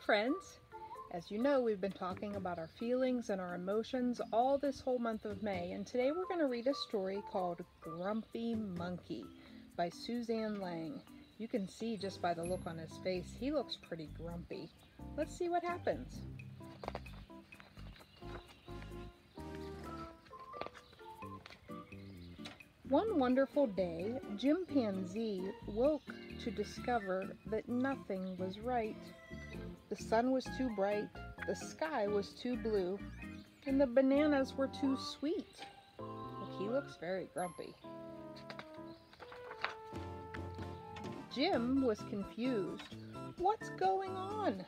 friends! As you know, we've been talking about our feelings and our emotions all this whole month of May, and today we're going to read a story called Grumpy Monkey by Suzanne Lang. You can see just by the look on his face, he looks pretty grumpy. Let's see what happens. One wonderful day, Chimpanzee woke to discover that nothing was right. The sun was too bright, the sky was too blue, and the bananas were too sweet. Look, he looks very grumpy. Jim was confused. What's going on?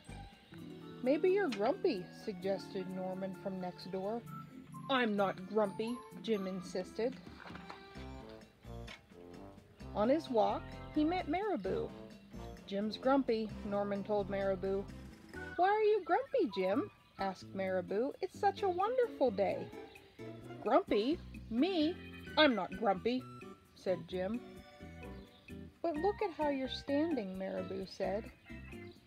Maybe you're grumpy, suggested Norman from next door. I'm not grumpy, Jim insisted. On his walk, he met Marabou. Jim's grumpy, Norman told Marabou. Why are you grumpy, Jim? Asked Marabou. It's such a wonderful day. Grumpy? Me? I'm not grumpy, said Jim. But look at how you're standing, Marabou said.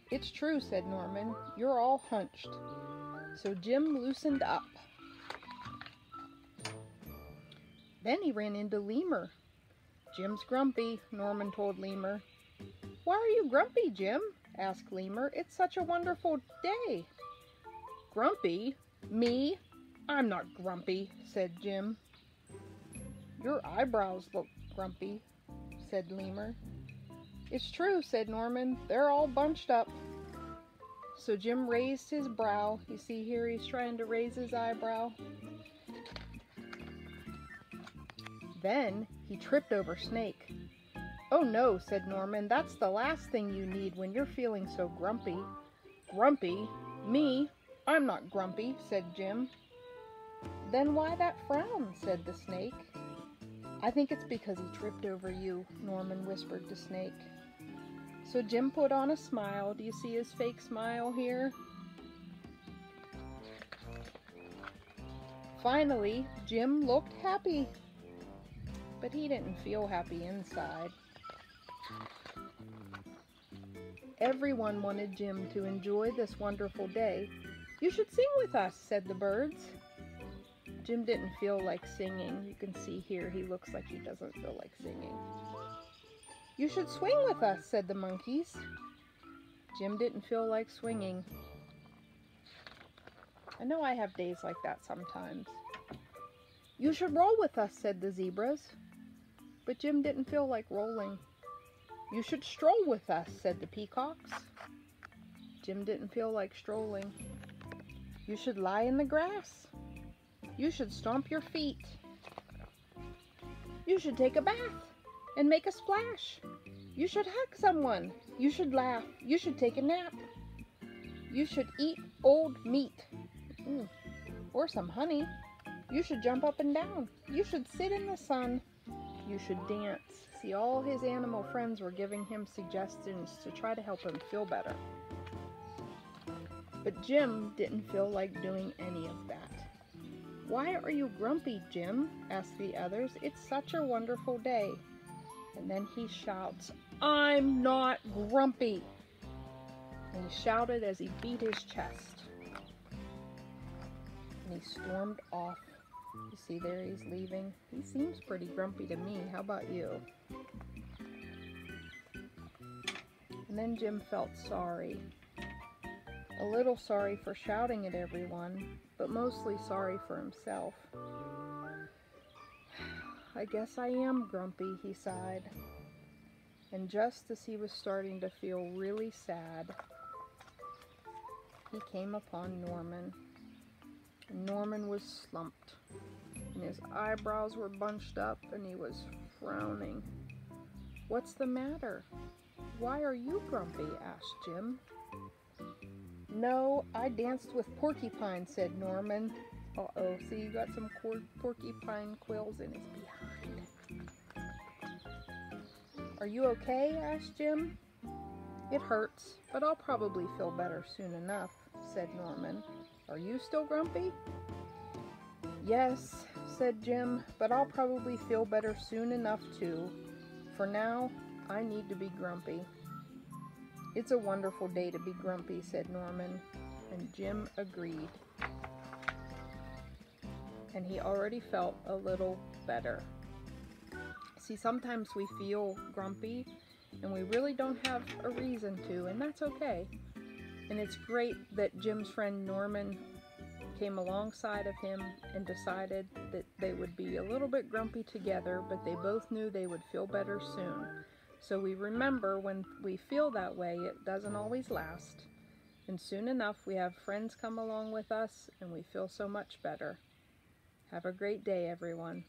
It's true, said Norman. You're all hunched. So Jim loosened up. Then he ran into Lemur. Jim's grumpy, Norman told Lemur. Why are you grumpy, Jim? Asked Lemur. It's such a wonderful day. Grumpy? Me? I'm not grumpy, said Jim. Your eyebrows look grumpy, said Lemur. It's true, said Norman. They're all bunched up. So Jim raised his brow. You see here he's trying to raise his eyebrow. Then he tripped over Snake. Oh no, said Norman, that's the last thing you need when you're feeling so grumpy. Grumpy? Me? I'm not grumpy, said Jim. Then why that frown, said the Snake. I think it's because he tripped over you, Norman whispered to Snake. So Jim put on a smile. Do you see his fake smile here? Finally, Jim looked happy. But he didn't feel happy inside. Everyone wanted Jim to enjoy this wonderful day. You should sing with us, said the birds. Jim didn't feel like singing. You can see here he looks like he doesn't feel like singing. You should swing with us, said the monkeys. Jim didn't feel like swinging. I know I have days like that sometimes. You should roll with us, said the zebras. But Jim didn't feel like rolling. You should stroll with us, said the peacocks. Jim didn't feel like strolling. You should lie in the grass. You should stomp your feet. You should take a bath and make a splash. You should hug someone. You should laugh. You should take a nap. You should eat old meat. Or some honey. You should jump up and down. You should sit in the sun. You should dance. See, all his animal friends were giving him suggestions to try to help him feel better. But Jim didn't feel like doing any of that. Why are you grumpy, Jim? Asked the others. It's such a wonderful day. And then he shouts, I'm not grumpy. And he shouted as he beat his chest. And he stormed off. You see there he's leaving. He seems pretty grumpy to me. How about you? And then Jim felt sorry. A little sorry for shouting at everyone, but mostly sorry for himself. I guess I am grumpy, he sighed. And just as he was starting to feel really sad, he came upon Norman. Norman was slumped, and his eyebrows were bunched up, and he was frowning. What's the matter? Why are you grumpy? Asked Jim. No, I danced with Porcupine, said Norman. Uh-oh, see, you got some porcupine quills in his behind. Are you okay? Asked Jim. It hurts, but I'll probably feel better soon enough, said Norman. Are you still grumpy? Yes, said Jim, but I'll probably feel better soon enough too. For now, I need to be grumpy. "It's a wonderful day to be grumpy," said Norman, and Jim agreed. And he already felt a little better. See, sometimes we feel grumpy and we really don't have a reason to, and that's okay. And it's great that Jim's friend Norman came alongside of him and decided that they would be a little bit grumpy together, but they both knew they would feel better soon. So we remember, when we feel that way, it doesn't always last. And soon enough, we have friends come along with us and we feel so much better. Have a great day, everyone.